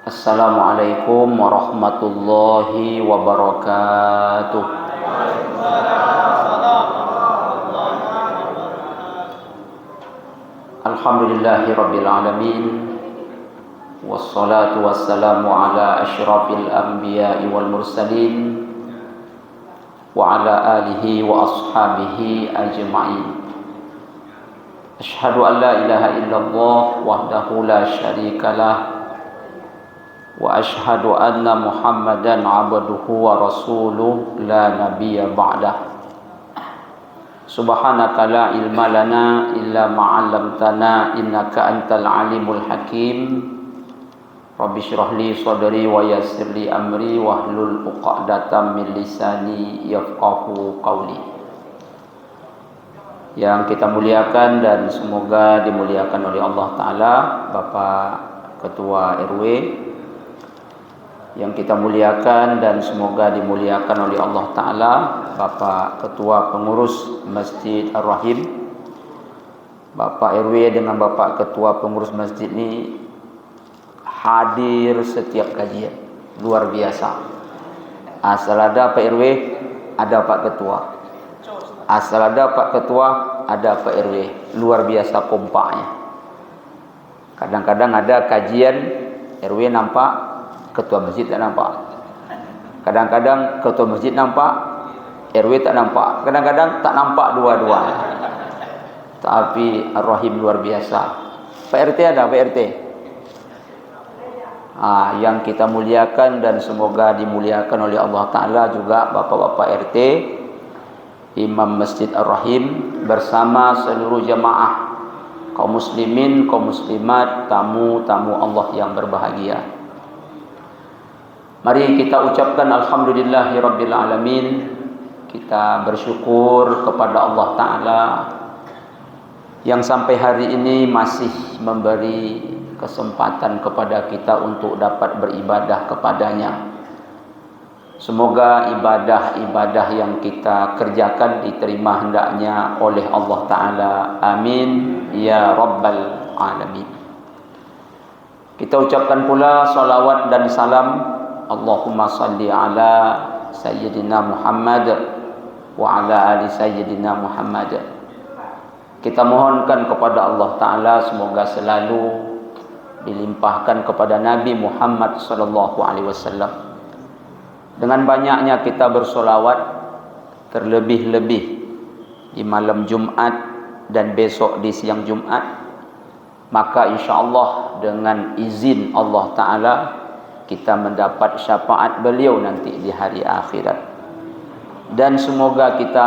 Assalamualaikum warahmatullahi wabarakatuh. Alhamdulillahi rabbil alamin. Wassalatu wassalamu ala asyrafil anbiya'i wal mursalin wa ala alihi wa ashabihi ajma'in. Asyhadu an la ilaha illallah wahdahu la syarikalah wa ashhadu anna Muhammadan abduhu wa rasuluh la nabiyya ba'dah. Subhanaka la ilma lana illa ma 'allamtana innaka antal alimul hakim. Rabbi shrah li sadri wa yassir li amri wahlul 'uqdatam min lisani yafqahu qawli. Yang kita muliakan dan semoga dimuliakan oleh Allah Ta'ala, Bapak Ketua RW, yang kita muliakan dan semoga dimuliakan oleh Allah Ta'ala, Bapak Ketua Pengurus Masjid Ar-Rahim. Bapak RW dengan Bapak Ketua Pengurus Masjid ini hadir setiap kajian, luar biasa. Asal ada Pak RW, ada Pak Ketua. Asal ada Pak Ketua, ada Pak RW. Luar biasa kompaknya. Kadang-kadang ada kajian, RW nampak, ketua masjid tak nampak. Kadang-kadang ketua masjid nampak, RW tak nampak. Kadang-kadang tak nampak dua-duanya. Tapi Ar-Rahim luar biasa. Pak RT ada, Pak RT? Yang kita muliakan dan semoga dimuliakan oleh Allah Ta'ala juga Bapak-Bapak RT, Imam Masjid Ar-Rahim, bersama seluruh jamaah kaum muslimin, kaum muslimat, tamu-tamu Allah yang berbahagia. Mari kita ucapkan Alhamdulillahi Rabbil Alamin. Kita bersyukur kepada Allah Ta'ala yang sampai hari ini masih memberi kesempatan kepada kita untuk dapat beribadah kepadanya. Semoga ibadah-ibadah yang kita kerjakan diterima hendaknya oleh Allah Ta'ala. Amin ya Rabbal Alamin. Kita ucapkan pula salawat dan salam, Allahumma salli ala Sayyidina Muhammad wa ala ali Sayyidina Muhammad. Kita mohonkan kepada Allah Ta'ala semoga selalu dilimpahkan kepada Nabi Muhammad sallallahu alaihi wasallam. Dengan banyaknya kita bersolawat, terlebih-lebih di malam Jumat dan besok di siang Jumat, maka insya-Allah dengan izin Allah Ta'ala kita mendapat syafaat beliau nanti di hari akhirat. Dan semoga kita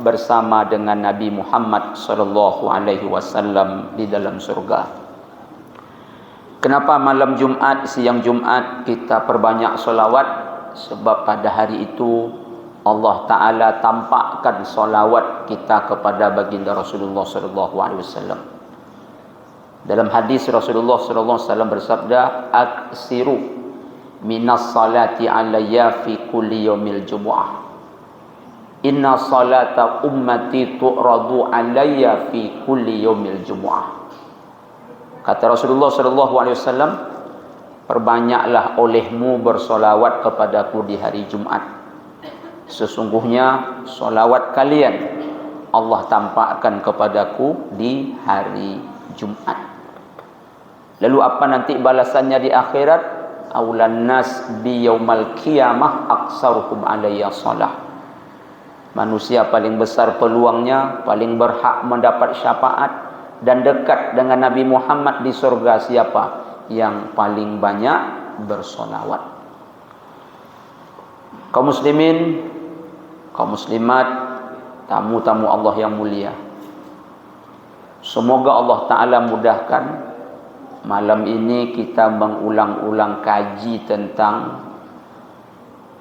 bersama dengan Nabi Muhammad sallallahu alaihi wasallam di dalam surga. Kenapa malam Jumat, siang Jumat kita perbanyak solawat? Sebab pada hari itu Allah Ta'ala tampakkan solawat kita kepada baginda Rasulullah sallallahu alaihi wasallam. Dalam hadis Rasulullah sallallahu alaihi wasallam bersabda, "Aksiru minas salati alayya fi kulli yaumil jumu'ah. Inna salata ummati tu'radu alayya fi kulli yaumil jumu'ah." Kata Rasulullah sallallahu alaihi wasallam, perbanyaklah olehmu bersolawat kepadaku di hari Jumat. Sesungguhnya solawat kalian Allah tampakkan kepadaku di hari Jumat. Lalu apa nanti balasannya di akhirat? Aulan nas bi yaumal qiyamah aksaruhum alayya shalah. Manusia paling besar peluangnya, paling berhak mendapat syafaat dan dekat dengan Nabi Muhammad di surga siapa? Yang paling banyak bersolawat. Kaum muslimin, kaum muslimat, tamu-tamu Allah yang mulia, semoga Allah Ta'ala mudahkan malam ini kita mengulang-ulang kaji tentang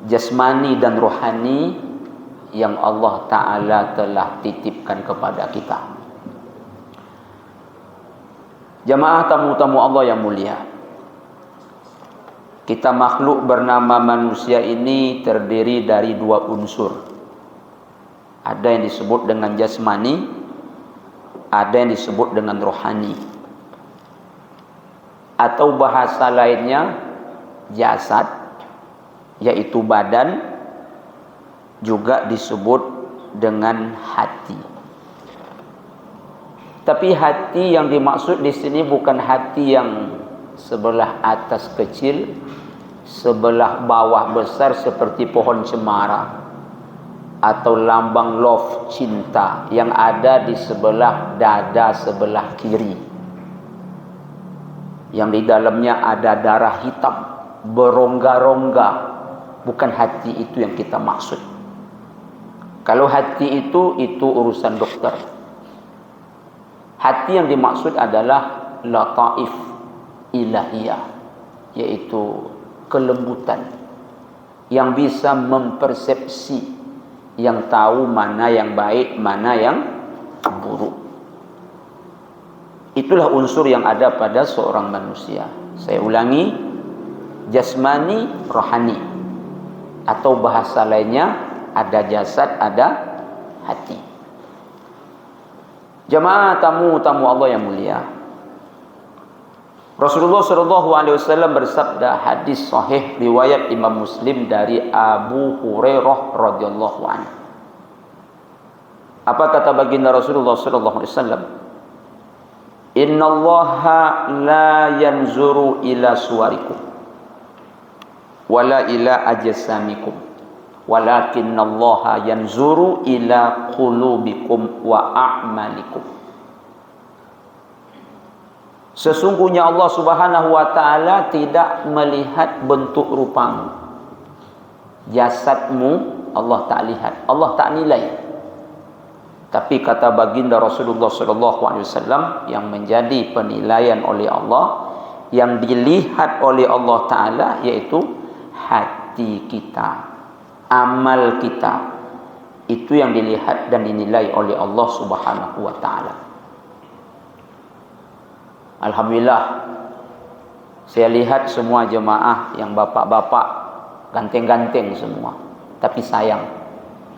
jasmani dan rohani yang Allah Ta'ala telah titipkan kepada kita. Jamaah tamu-tamu Allah yang mulia, kita makhluk bernama manusia ini terdiri dari dua unsur. Ada yang disebut dengan jasmani, ada yang disebut dengan rohani. Atau bahasa lainnya, jasad, yaitu badan, juga disebut dengan hati. Tapi hati yang dimaksud di sini bukan hati yang sebelah atas kecil, sebelah bawah besar seperti pohon cemara, atau lambang love, cinta, yang ada di sebelah dada sebelah kiri, yang di dalamnya ada darah hitam berongga-rongga. Bukan hati itu yang kita maksud. Kalau hati itu urusan dokter. Hati yang dimaksud adalah lataif ilahiyah, yaitu kelembutan yang bisa mempersepsi, yang tahu mana yang baik, mana yang buruk. Itulah unsur yang ada pada seorang manusia. Saya ulangi, jasmani, rohani, atau bahasa lainnya ada jasad, ada hati. Jamaah tamu Allah yang mulia, Rasulullah SAW bersabda, hadis sahih riwayat Imam Muslim dari Abu Hurairah radhiyallahu anhu. Apa kata baginda Rasulullah SAW? Innallaha la yanzuru ila suwarikum wala ila ajsamikum, walakinallaha yanzuru ila qulubikum wa a'malikum. Sesungguhnya Allah Subhanahu wa taala tidak melihat bentuk rupamu, jasadmu Allah tak lihat, Allah tak nilai. Tapi kata baginda Rasulullah SAW, yang menjadi penilaian oleh Allah, yang dilihat oleh Allah Ta'ala, yaitu hati kita, amal kita. Itu yang dilihat dan dinilai oleh Allah Subhanahu wa Ta'ala. Alhamdulillah, saya lihat semua jemaah yang bapak-bapak ganteng-ganteng semua. Tapi sayang,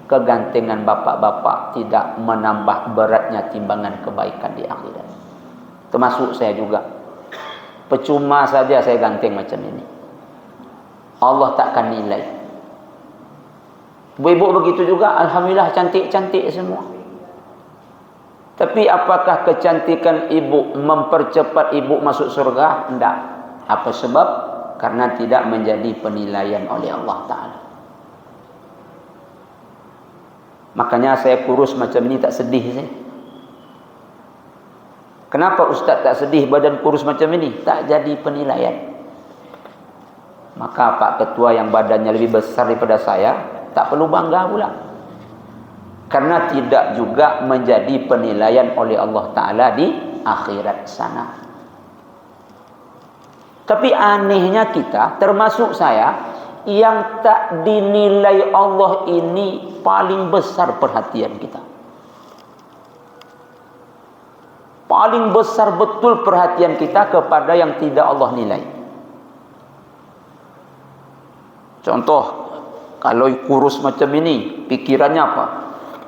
kegantengan bapak-bapak tidak menambah beratnya timbangan kebaikan di akhirat. Termasuk saya juga. Percuma saja saya ganteng macam ini, Allah takkan nilai. Ibu-ibu begitu juga, alhamdulillah cantik-cantik semua. Tapi apakah kecantikan ibu mempercepat ibu masuk surga? Tidak. Apa sebab? Karena tidak menjadi penilaian oleh Allah Ta'ala. Makanya saya kurus macam ini tak sedih saya. Kenapa Ustaz tak sedih badan kurus macam ini? Tak jadi penilaian. Maka Pak Ketua yang badannya lebih besar daripada saya tak perlu bangga pula. Karena tidak juga menjadi penilaian oleh Allah Ta'ala di akhirat sana. Tapi anehnya kita, termasuk saya, yang tak dinilai Allah ini paling besar perhatian kita. Paling besar betul perhatian kita kepada yang tidak Allah nilai. Contoh, kalau kurus macam ini, pikirannya apa?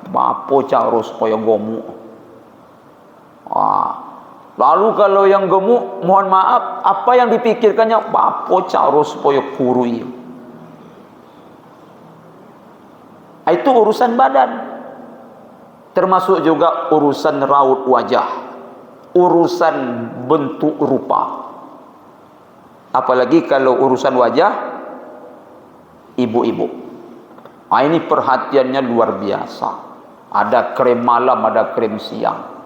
Bapo cara supaya gemuk. Lalu kalau yang gemuk, mohon maaf, apa yang dipikirkannya? Bapo cara supaya kurus. Itu urusan badan. Termasuk juga urusan raut wajah, urusan bentuk rupa. Apalagi kalau urusan wajah ibu-ibu. Ini perhatiannya luar biasa. Ada krem malam, ada krem siang.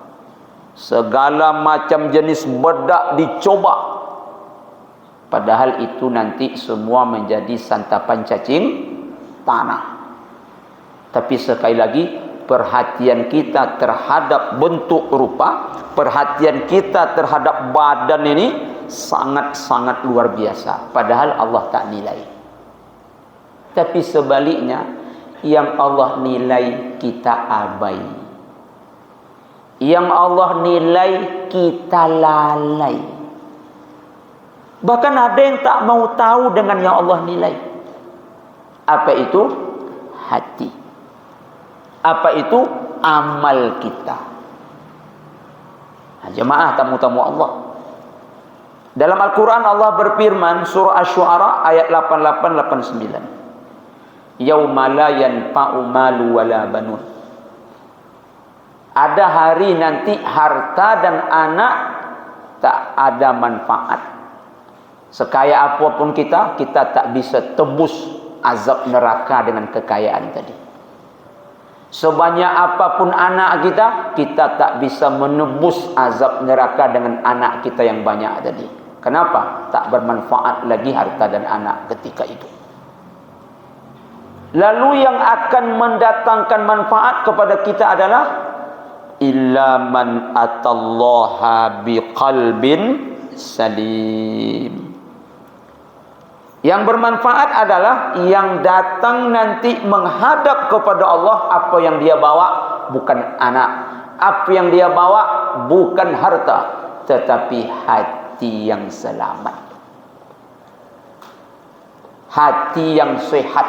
Segala macam jenis bedak dicoba. Padahal itu nanti semua menjadi santapan cacing tanah. Tapi sekali lagi, perhatian kita terhadap bentuk rupa, perhatian kita terhadap badan ini sangat-sangat luar biasa. Padahal Allah tak nilai. Tapi sebaliknya, yang Allah nilai kita abai, yang Allah nilai kita lalai. Bahkan ada yang tak mau tahu dengan yang Allah nilai. Apa itu? Hati. Apa itu? Amal kita. Jemaah tamu-tamu Allah, Dalam Al-Quran Allah berfirman, surah Asy-Syu'ara ayat 88-89. Yauma la yanfa'u malu wala banun. Ada hari nanti harta dan anak tak ada manfaat. Sekaya apapun kita tak bisa tebus azab neraka dengan kekayaan tadi. Sebanyak apapun anak kita tak bisa menebus azab neraka dengan anak kita yang banyak tadi. Kenapa? Tak bermanfaat lagi harta dan anak ketika itu. Lalu yang akan mendatangkan manfaat kepada kita adalah illa man atallaha biqalbin salim. Yang bermanfaat adalah yang datang nanti menghadap kepada Allah. Apa yang dia bawa bukan anak, apa yang dia bawa bukan harta, tetapi hati yang selamat, hati yang sehat,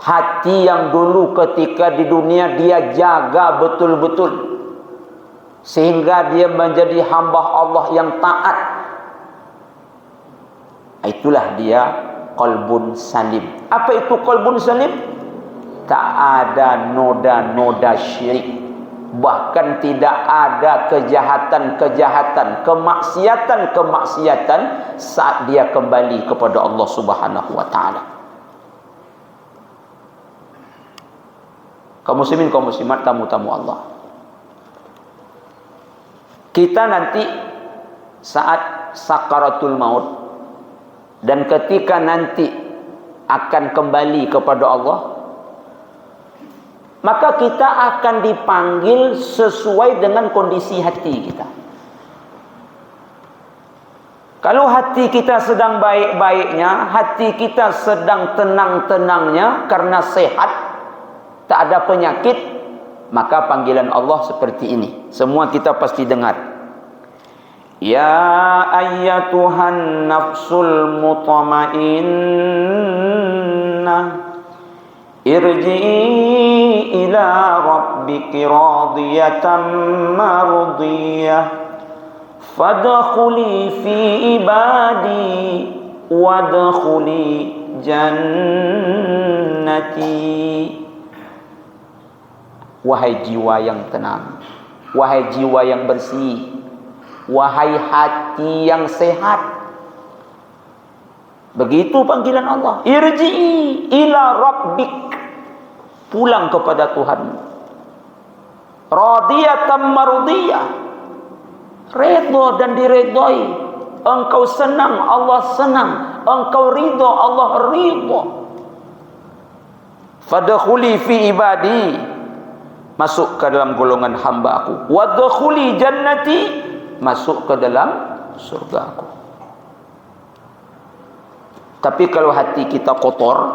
hati yang dulu ketika di dunia dia jaga betul-betul sehingga dia menjadi hamba Allah yang taat. Itulah dia qalbun salim. Apa itu qalbun salim? Tak ada noda-noda syirik. Bahkan tidak ada kejahatan-kejahatan, kemaksiatan-kemaksiatan saat dia kembali kepada Allah Subhanahu wa taala. Kaum muslimin, kaum muslimat, tamu-tamu Allah. Kita nanti saat sakaratul maut dan ketika nanti akan kembali kepada Allah, maka kita akan dipanggil sesuai dengan kondisi hati kita. Kalau hati kita sedang baik-baiknya, hati kita sedang tenang-tenangnya karena sehat, tak ada penyakit, maka panggilan Allah seperti ini. Semua kita pasti dengar. Ya ayyatuhan nafsul mutmainnah irji'i ila rabbiki radiyatan mardiyah fadkhuli fi ibadi wadkhuli jannati. Wahai jiwa yang tenang, wahai jiwa yang bersih, wahai hati yang sehat. Begitu panggilan Allah. Irji'i ila rabbik, pulang kepada Tuhanmu. Radiyatan mardiyah, redha dan diredai. Engkau senang, Allah senang. Engkau ridha, Allah ridha. Fadkhuli fi ibadi, masuk ke dalam golongan hamba aku. Wadkhuli jannati, masuk ke dalam surga aku. Tapi kalau hati kita kotor,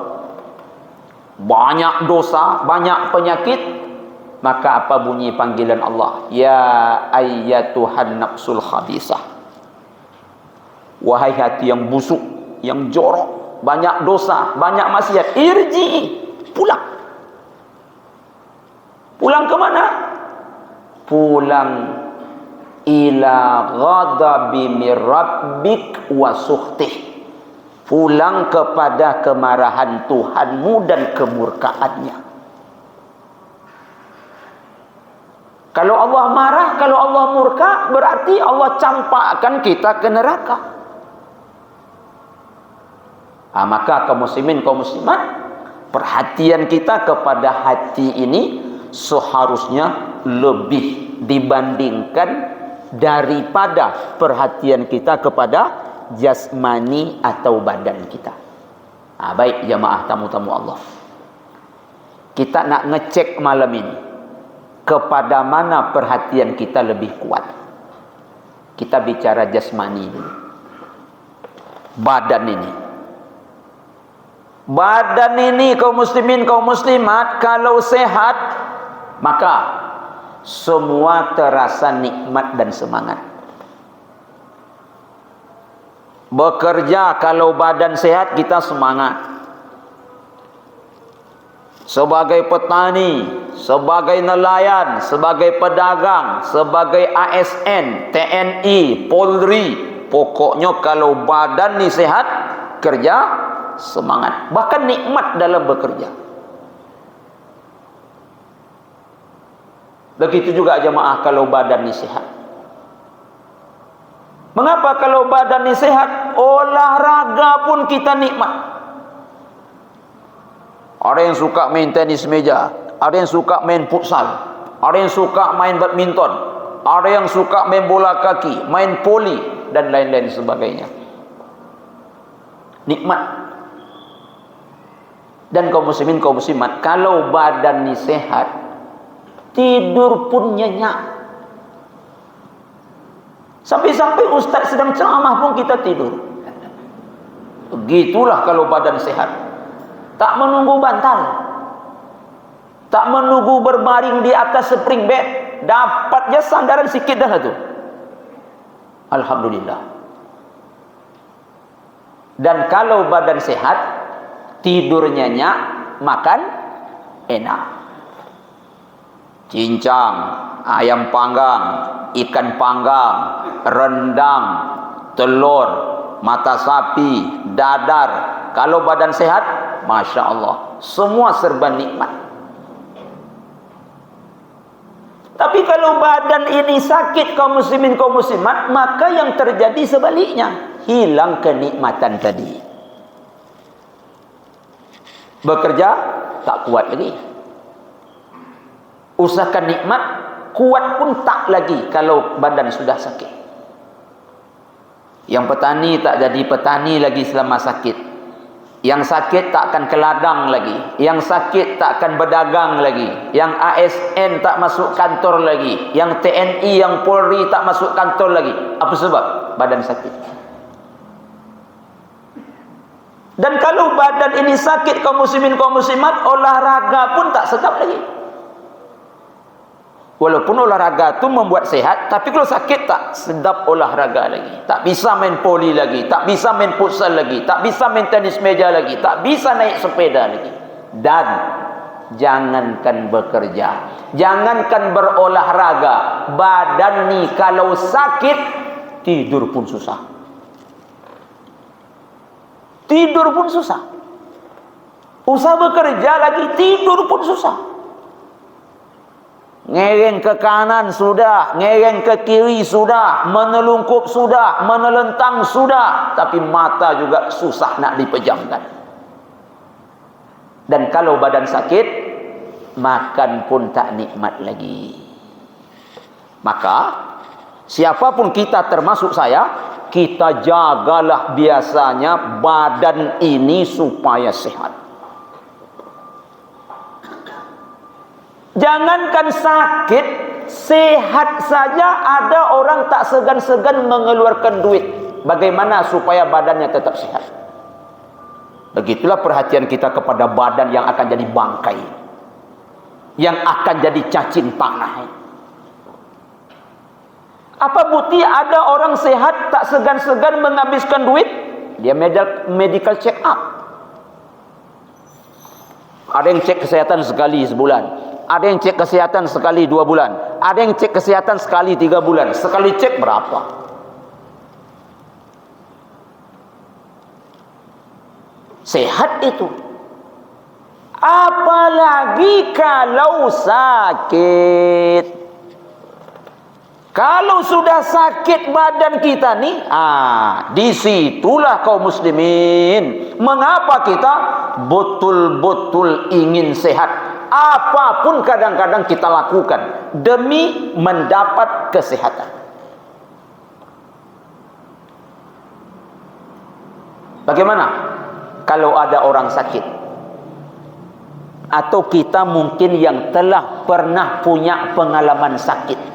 banyak dosa, banyak penyakit, maka apa bunyi panggilan Allah? Ya ayyatuhan nafsul khabisah. Wahai hati yang busuk, yang jorok, banyak dosa, banyak maksiat, irji'i, pulang. Pulang ke mana? Pulang ila ghadabi mir rabbik wa sukhtih. Pulang kepada kemarahan Tuhanmu dan kemurkaannya. Kalau Allah marah, kalau Allah murka, berarti Allah campakkan kita ke neraka. Maka kaum muslimin, kaum muslimat, perhatian kita kepada hati ini seharusnya lebih dibandingkan daripada perhatian kita kepada jasmani atau badan kita. Baik jamaah tamu-tamu Allah, kita nak ngecek malam ini kepada mana perhatian kita lebih kuat. Kita bicara jasmani dulu. Badan ini, badan ini kaum muslimin, kaum muslimat, kalau sehat maka semua terasa nikmat dan semangat. Bekerja kalau badan sehat kita semangat. sebagai petani, sebagai nelayan, sebagai pedagang, sebagai ASN, TNI, Polri. Pokoknya kalau badan ni sehat, kerja semangat. Bahkan nikmat dalam bekerja. Begitu juga jemaah kalau badan ni sehat. Mengapa kalau badan ni sehat? Olahraga pun kita nikmat. Ada yang suka main tenis meja, ada yang suka main futsal, ada yang suka main badminton, ada yang suka main bola kaki, main poli, dan lain-lain sebagainya. Nikmat. Dan kaum muslimin, kaum muslimat, kalau badan ni sehat, tidur pun nyenyak. Sampai-sampai ustaz sedang ceramah pun kita tidur. Begitulah kalau badan sehat. Tak menunggu bantal, tak menunggu berbaring di atas spring bed, dapat je sandaran sikit dah tu. Alhamdulillah. Dan kalau badan sehat, tidur nyenyak, makan enak. Cincang, ayam panggang, ikan panggang, rendang, telur, mata sapi, dadar. Kalau badan sehat, Masya Allah, semua serba nikmat. Tapi kalau badan ini sakit, kaum muslimin, kaum muslimat, maka yang terjadi sebaliknya, hilang kenikmatan tadi. Bekerja tak kuat lagi. Usahakan nikmat, kuat pun tak lagi kalau badan sudah sakit. Yang petani tak jadi petani lagi selama sakit. Yang sakit tak akan ke ladang lagi. Yang sakit tak akan berdagang lagi. Yang ASN tak masuk kantor lagi. Yang TNI, yang Polri tak masuk kantor lagi. Apa sebab? Badan sakit. Dan kalau badan ini sakit, kaum muslimin, kaum muslimat, olahraga pun tak sedap lagi. Walaupun olahraga tu membuat sehat, tapi kalau sakit tak sedap olahraga lagi. Tak bisa main poli lagi, tak bisa main futsal lagi, tak bisa main tenis meja lagi, tak bisa naik sepeda lagi. Dan jangankan bekerja, jangankan berolahraga, badan ni kalau sakit, tidur pun susah. Tidur pun susah. Usaha bekerja lagi, tidur pun susah. Ngereng ke kanan sudah, ngereng ke kiri sudah, menelungkup sudah, menelentang sudah, tapi mata juga susah nak dipejamkan. Dan kalau badan sakit, makan pun tak nikmat lagi. Maka siapapun kita, termasuk saya, kita jagalah biasanya badan ini supaya sehat. Jangankan sakit, sehat saja ada orang tak segan-segan mengeluarkan duit. Bagaimana supaya badannya tetap sehat? Begitulah perhatian kita kepada badan yang akan jadi bangkai, yang akan jadi cacing tanah. Apa bukti ada orang sehat tak segan-segan menghabiskan duit? Dia medical check up. Ada yang cek kesehatan sekali sebulan, ada yang cek kesehatan sekali 2 bulan, ada yang cek kesehatan sekali 3 bulan. Sekali cek berapa? Sehat itu. Apalagi kalau sakit. Kalau sudah sakit badan kita nih, disitulah kaum muslimin, mengapa kita betul-betul ingin sehat. Apapun kadang-kadang kita lakukan demi mendapat kesehatan. Bagaimana kalau ada orang sakit? Atau kita mungkin yang telah pernah punya pengalaman sakit.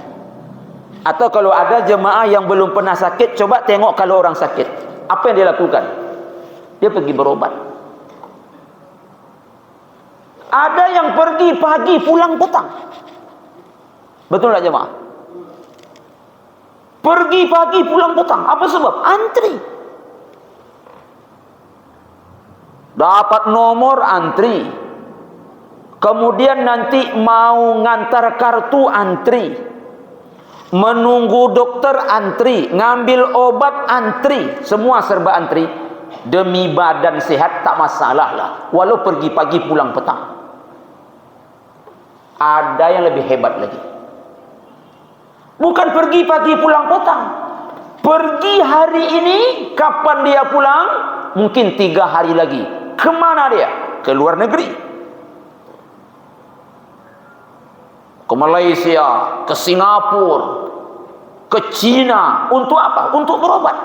Atau kalau ada jemaah yang belum pernah sakit, coba tengok kalau orang sakit, apa yang dia lakukan? Dia pergi berobat. Ada yang pergi pagi, pulang petang. Betul tak jemaah? Pergi pagi, pulang petang. Apa sebab? Antri. Dapat nomor, antri. Kemudian nanti mau ngantar kartu antri, menunggu dokter antri, ngambil obat antri, semua serba antri. Demi badan sehat tak masalah lah, walau pergi pagi pulang petang. Ada yang lebih hebat lagi, bukan pergi pagi pulang petang, pergi hari ini, kapan dia pulang? Mungkin 3 hari lagi. Kemana dia? Ke luar negeri, ke Malaysia, ke Singapura, ke China. Untuk apa? Untuk berobat.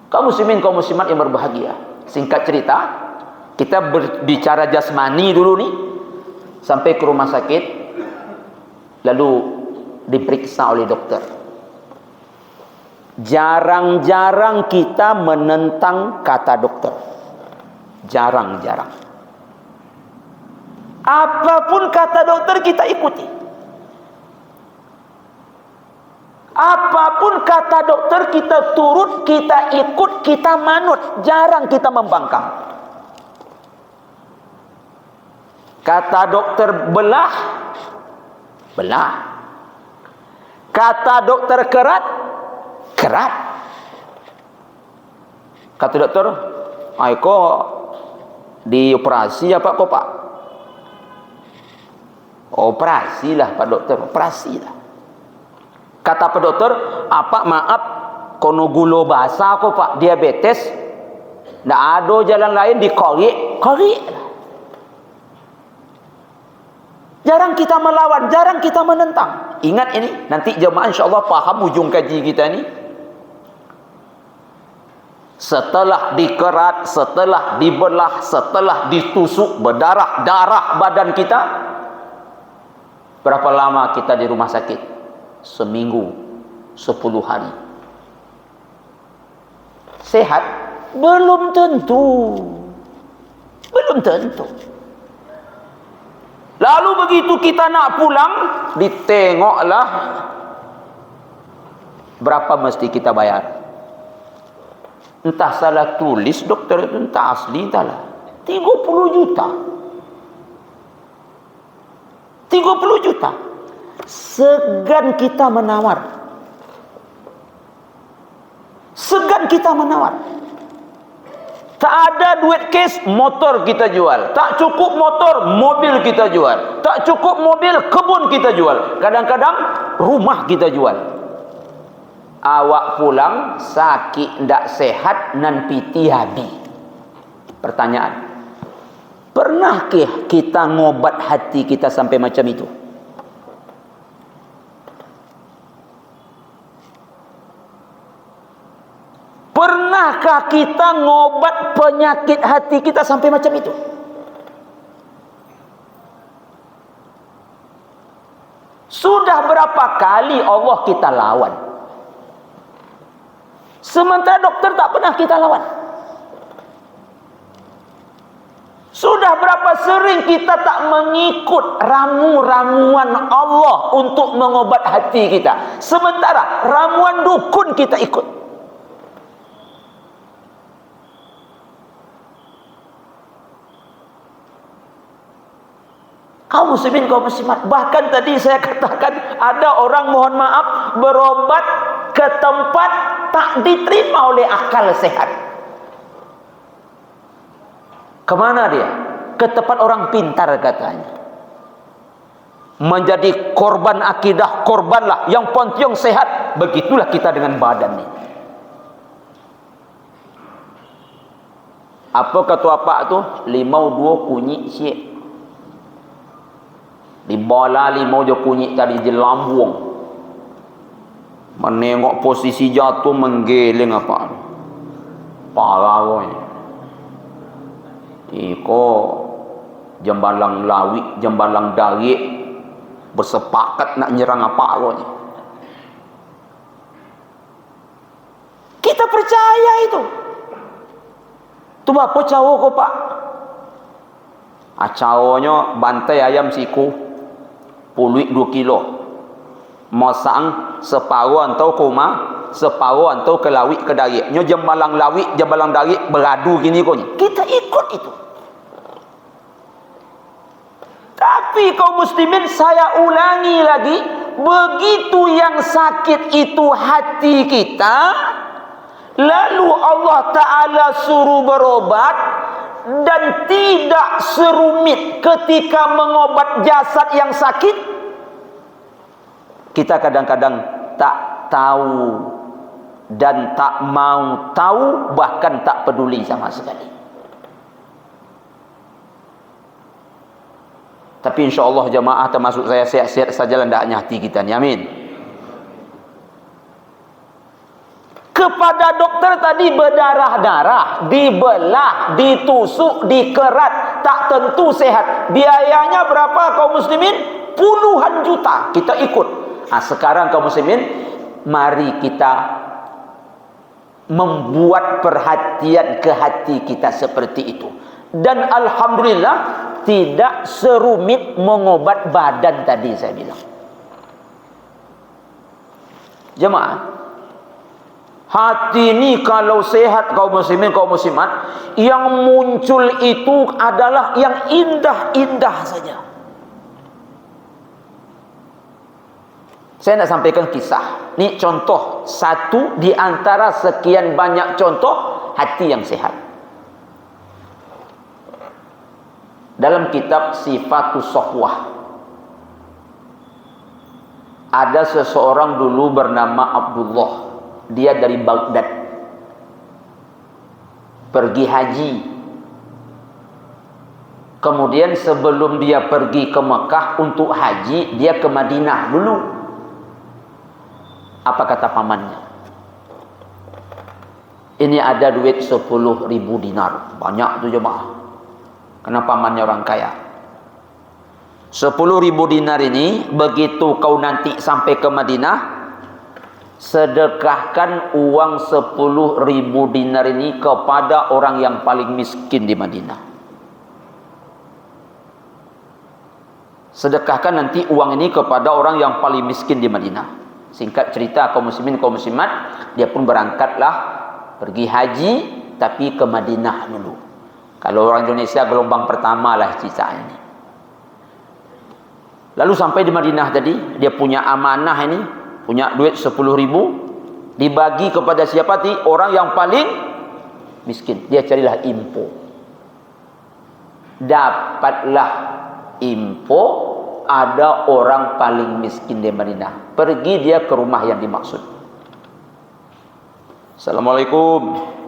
Kaum muslimin, kaum muslimat yang berbahagia, singkat cerita, kita berbicara jasmani dulu nih, sampai ke rumah sakit, lalu diperiksa oleh dokter. Jarang-jarang kita menentang kata dokter. Jarang-jarang. Apapun kata dokter kita ikuti. Apapun kata dokter kita turut, kita ikut, kita manut. Jarang kita membangkang. Kata dokter belah, belah. Kata dokter kerat, kerat. Kata dokter, kok dioperasi apa kok pak? Operasi lah pak dokter, operasi lah. Kata pak dokter, apa maaf, kono gula basah kok pak, diabetes, ndak ada jalan lain, dikorek, korek. Jarang kita melawan, jarang kita menentang. Ingat ini, nanti jemaah insyaAllah paham ujung kaji kita ini. Setelah dikerat, setelah dibelah, setelah ditusuk, berdarah-darah badan kita, berapa lama kita di rumah sakit? Seminggu, 10 hari. Sehat? Belum tentu. Belum tentu. Lalu begitu kita nak pulang, ditengoklah berapa mesti kita bayar. Entah salah tulis dokter itu, entah asli, entahlah. 30 juta. 30 juta. Segan kita menawar. Segan kita menawar. Tak ada duit cash, motor kita jual. Tak cukup motor, mobil kita jual. Tak cukup mobil, kebun kita jual. Kadang-kadang rumah kita jual. Awak pulang sakit, ndak sehat, nan piti habi. Pertanyaan, pernahkah kita ngobat hati kita sampai macam itu? Pernahkah kita ngobat penyakit hati kita sampai macam itu? Sudah berapa kali Allah kita lawan, sementara dokter tak pernah kita lawan. Sudah berapa sering kita tak mengikut ramu-ramuan Allah untuk mengobat hati kita, sementara ramuan dukun kita ikut. Kaum muslimin, kaum muslimat, bahkan tadi saya katakan ada orang, mohon maaf, berobat ke tempat tak diterima oleh akal sehat. Kemana dia? Ke tempat orang pintar katanya. Menjadi korban akidah, korbanlah yang pontiong sehat. Begitulah kita dengan badan ini. Apa kata apa tu? Limau dua kunyit syek. Di bola limau je kunyit tadi je lambung. Menengok posisi jatuh menggeleng apa? Parah koy. Iko jembalang lawi, jembalang darik bersepakat nak nyerang apa koy. Kita percaya itu. Tu apa cawo ko pak? Acawonya bantai ayam siku. Puluh 2 kilo. Mosang separuh antau kuma, separuh antau ke lawik ke darik. Nyo jembalang lawik, jembalang darik beradu gini ko. Kita ikut itu. Tapi kaum muslimin, saya ulangi lagi, begitu yang sakit itu hati kita, lalu Allah Ta'ala suruh berobat, dan tidak serumit ketika mengobat jasad yang sakit, kita kadang-kadang tak tahu dan tak mau tahu, bahkan tak peduli sama sekali. Tapi insya Allah jamaah, termasuk saya, sehat-sehat saja hendaknya hati kita ni. Amin. Kepada dokter tadi berdarah-darah, dibelah, ditusuk, dikerat, tak tentu sehat. Biayanya berapa kaum muslimin? Puluhan juta. Kita ikut. Sekarang kaum muslimin, mari kita membuat perhatian ke hati kita seperti itu. Dan alhamdulillah tidak serumit mengobat badan tadi saya bilang. Jemaah, hati ini kalau sehat kaum muslimin, kaum muslimat, yang muncul itu adalah yang indah-indah saja. Saya nak sampaikan kisah. Ini contoh satu di antara sekian banyak contoh hati yang sehat. Dalam kitab Sifatus Safwah, ada seseorang dulu bernama Abdullah. Dia dari Baghdad, pergi haji. Kemudian sebelum dia pergi ke Mekah untuk haji, dia ke Madinah dulu. Apa kata pamannya? Ini ada duit 10.000 dinar. Banyak tu jemaah. Karena pamannya orang kaya. 10.000 dinar ini, begitu kau nanti sampai ke Madinah, sedekahkan uang 10.000 dinar ini kepada orang yang paling miskin di Madinah. Sedekahkan nanti uang ini kepada orang yang paling miskin di Madinah. Singkat cerita kaum muslimin, kaum muslimat, dia pun berangkatlah pergi haji, tapi ke Madinah dulu. Kalau orang Indonesia gelombang pertama lah cerita ini. Lalu sampai di Madinah tadi, dia punya amanah ini, punya duit 10.000, dibagi kepada siapa? Orang yang paling miskin. Dia carilah info. Dapatlah info ada orang paling miskin di Madinah. Pergi dia ke rumah yang dimaksud. Assalamualaikum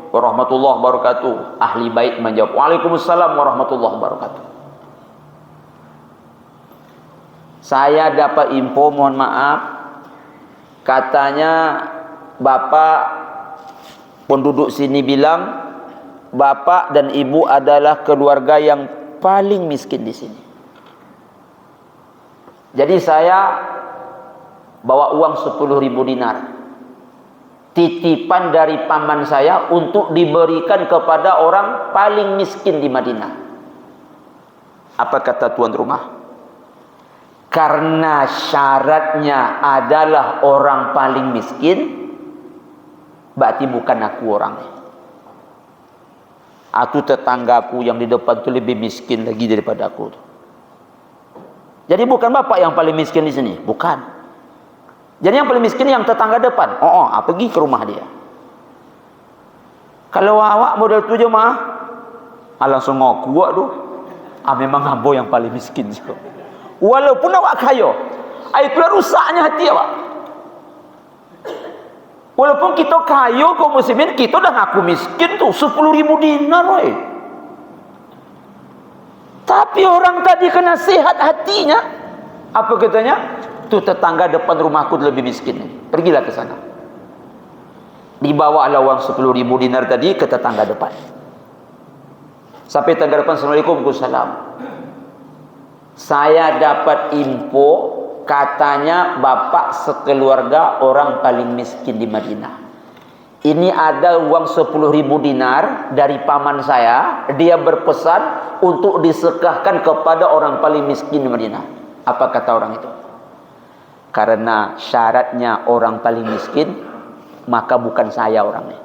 warahmatullahi wabarakatuh. Ahli bait menjawab, Waalaikumsalam warahmatullahi wabarakatuh. Saya dapat info, mohon maaf, katanya bapak penduduk sini bilang bapak dan ibu adalah keluarga yang paling miskin di sini. Jadi saya bawa uang 10.000 dinar, titipan dari paman saya untuk diberikan kepada orang paling miskin di Madinah. Apa kata tuan rumah? Karena syaratnya adalah orang paling miskin, berarti bukan aku orangnya. Aku tetanggaku yang di depan itu lebih miskin lagi daripada aku. Jadi bukan bapak yang paling miskin di sini, bukan. Jadi yang paling miskin yang tetangga depan. Pergi ke rumah dia. Kalau awak model tu je mah, langsung ngaku awak tu. Memang hamba yang paling miskin. Walaupun awak kaya, itulah rusaknya hati awak. Walaupun kita kaya kaum muslimin, kita dah ngaku miskin tu 10.000 dinar weh. Tapi orang tadi kena sehat hatinya. Apa katanya? Tu tetangga depan rumahku lebih miskin. Pergilah ke sana. Dibawa uang 10.000 dinar tadi ke tetangga depan. Sampai tetangga depan, Assalamualaikum, Waalaikumsalam. Saya dapat info, katanya bapak sekeluarga orang paling miskin di Madinah. Ini ada uang 10.000 dinar dari paman saya. Dia berpesan untuk disedekahkan kepada orang paling miskin di Madinah. Apa kata orang itu? Karena syaratnya orang paling miskin, maka bukan saya orangnya,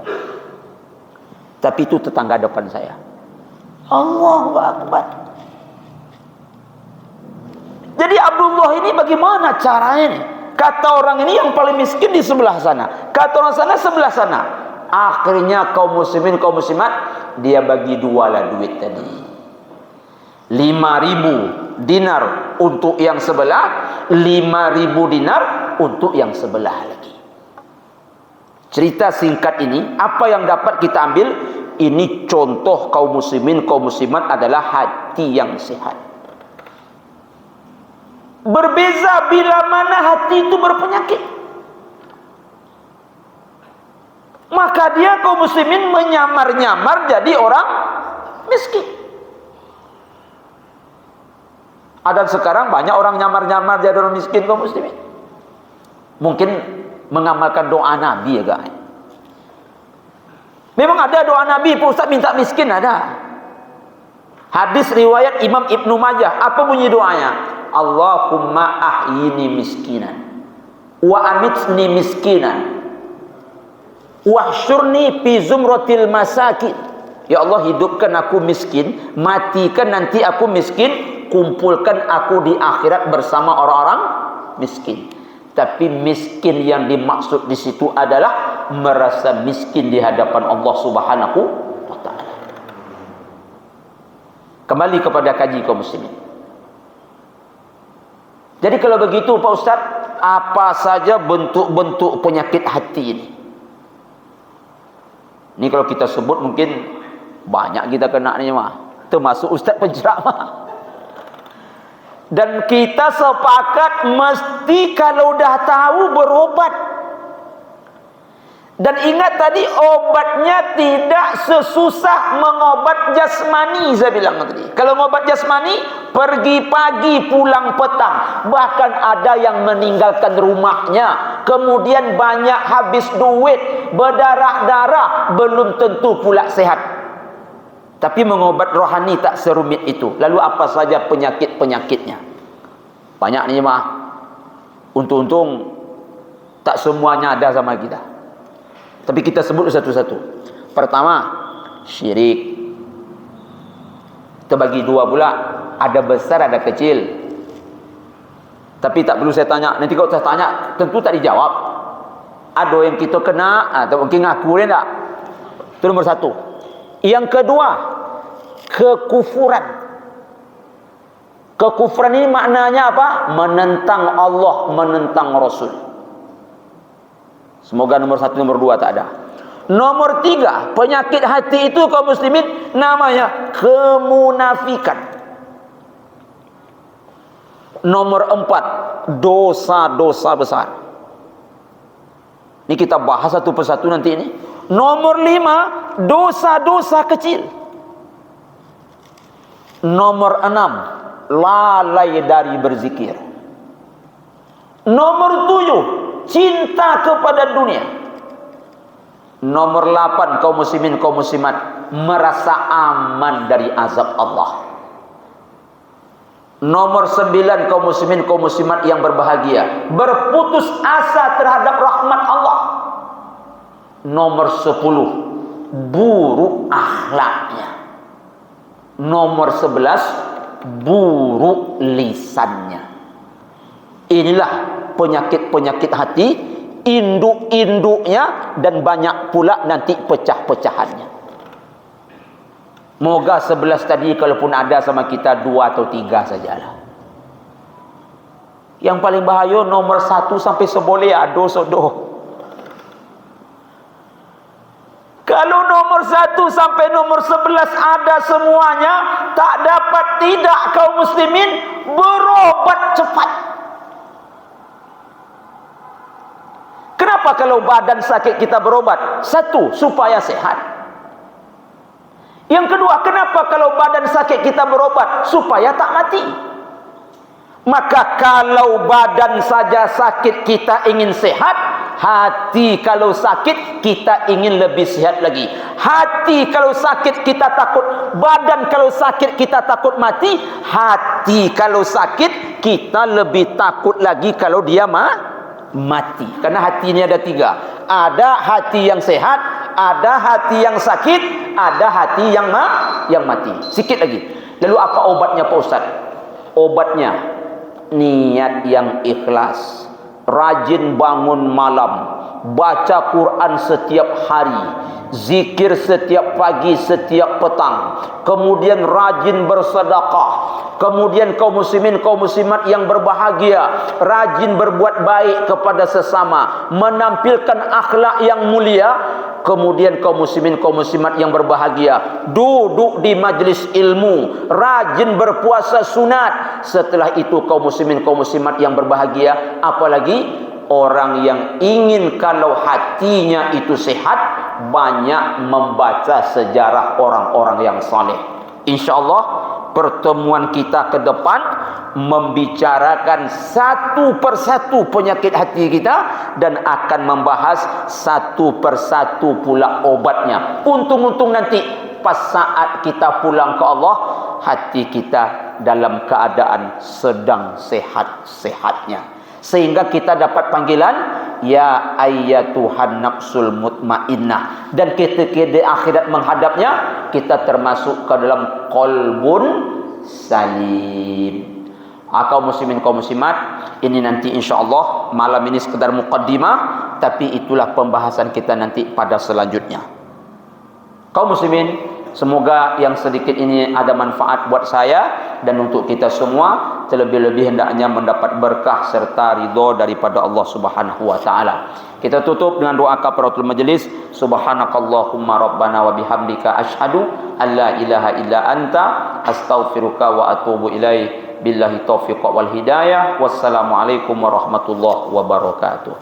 tapi itu tetangga depan saya. Allahu Akbar. Jadi Abdullah ini bagaimana caranya nih? Kata orang ini yang paling miskin di sebelah sana, kata orang sana sebelah sana. Akhirnya kaum muslimin, kaum muslimat, dia bagi dua lah duit tadi. 5.000 dinar untuk yang sebelah, 5.000 dinar untuk yang sebelah lagi. Cerita singkat ini, apa yang dapat kita ambil? Ini contoh kaum muslimin, kaum muslimat adalah hati yang sehat. Berbeza bila mana hati itu berpenyakit. Maka dia kaum muslimin menyamar-nyamar jadi orang miskin. Ada sekarang banyak orang nyamar-nyamar jadi orang miskin kaum muslimin. Mungkin mengamalkan doa Nabi ya guys. Memang ada doa Nabi, Pak Ustaz minta miskin ada. Hadis riwayat Imam Ibnu Majah, apa bunyi doanya? Allahumma ahyini miskinan wa amitni miskinan wahsyurni fi zumratil masakin. Ya Allah, hidupkan aku miskin, matikan nanti aku miskin, kumpulkan aku di akhirat bersama orang-orang miskin. Tapi miskin yang dimaksud di situ adalah merasa miskin di hadapan Allah Subhanahu wa taala. Kembali kepada kaji kaum muslimin. Jadi kalau begitu Pak Ustaz, apa saja bentuk-bentuk penyakit hati ini? Ini kalau kita sebut mungkin banyak kita kena ni mah. Termasuk Ustaz penceramah. Dan kita sepakat mesti kalau dah tahu berobat. Dan ingat tadi obatnya tidak sesusah mengobat jasmani, saya bilang tadi. Kalau mengobat jasmani, pergi pagi pulang petang. Bahkan ada yang meninggalkan rumahnya, kemudian banyak habis duit, berdarah-darah, belum tentu pula sehat. Tapi mengobat rohani tak serumit itu. Lalu apa saja penyakit-penyakitnya? Banyak nih mah. Untung-untung tak semuanya ada sama kita. Tapi kita sebut satu-satu. Pertama, syirik. Kita bagi dua pula. Ada besar, ada kecil. Tapi tak perlu saya tanya. Nanti kalau saya tanya, tentu tak dijawab. Ada yang kita kena, atau mungkin ngaku dia tak. Itu nomor satu. Yang kedua, kekufuran. Kekufuran ini maknanya apa? Menentang Allah, menentang Rasul. Semoga nomor satu, nomor dua tak ada. Nomor tiga, penyakit hati itu kaum muslimin namanya kemunafikan. Nomor empat, dosa-dosa besar. Ini kita bahas satu persatu nanti ini. Nomor lima, dosa-dosa kecil. Nomor enam, lalai dari berzikir. Nomor tujuh, cinta kepada dunia. Nomor 8, kaum muslimin, kaum muslimat, merasa aman dari azab Allah. Nomor 9, kaum muslimin, kaum muslimat yang berbahagia, berputus asa terhadap rahmat Allah. Nomor 10, buruk akhlaknya. Nomor 11, buruk lisannya. Inilah penyakit-penyakit hati, induk-induknya, dan banyak pula nanti pecah-pecahannya. Moga 11 tadi kalaupun ada sama kita 2 atau 3 sajalah. Yang paling bahaya nomor 1 sampai seboleh ado-sodo. Kalau nomor 1 sampai nomor 11 ada semuanya, tak dapat tidak kaum muslimin berobat cepat. Kenapa kalau badan sakit kita berobat? Satu, supaya sehat. Yang kedua, kenapa kalau badan sakit kita berobat? Supaya tak mati. Maka kalau badan saja sakit kita ingin sehat, hati kalau sakit kita ingin lebih sehat lagi. Hati kalau sakit kita takut, badan kalau sakit kita takut mati, hati kalau sakit kita lebih takut lagi kalau dia mati. Karena hati ini ada 3. Ada hati yang sehat, ada hati yang sakit, ada hati yang mati. Sikit lagi. Lalu apa obatnya Pak Ustaz? Obatnya niat yang ikhlas, rajin bangun malam, baca Quran setiap hari, zikir setiap pagi, setiap petang, kemudian rajin bersedekah, kemudian kaum muslimin, kaum muslimat yang berbahagia, rajin berbuat baik kepada sesama, menampilkan akhlak yang mulia. Kemudian kaum muslimin, kaum muslimat yang berbahagia, duduk di majlis ilmu, rajin berpuasa sunat. Setelah itu kaum muslimin, kaum muslimat yang berbahagia, apalagi orang yang ingin kalau hatinya itu sehat, banyak membaca sejarah orang-orang yang saleh. InsyaAllah pertemuan kita ke depan membicarakan satu persatu penyakit hati kita dan akan membahas satu persatu pula obatnya. Untung-untung nanti pas saat kita pulang ke Allah, hati kita dalam keadaan sedang sehat-sehatnya, sehingga kita dapat panggilan ya ayyatuhan nafsul mutmainnah, dan ketika di akhirat menghadapnya kita termasuk ke dalam qalbun salim. Kaum muslimin, kaum muslimat, ini nanti insyaallah malam ini sekedar muqaddimah, tapi itulah pembahasan kita nanti pada selanjutnya. Kaum muslimin, semoga yang sedikit ini ada manfaat buat saya dan untuk kita semua. Terlebih-lebih hendaknya mendapat berkah serta ridha daripada Allah Subhanahu wa taala. Kita tutup dengan doa kafaratul majlis. Subhanakallahumma rabbana wa bihamdika asyhadu an la ilaha illa anta astaghfiruka wa atubu ilaik. Billahi taufiq wal hidayah. Wassalamualaikum warahmatullahi wabarakatuh.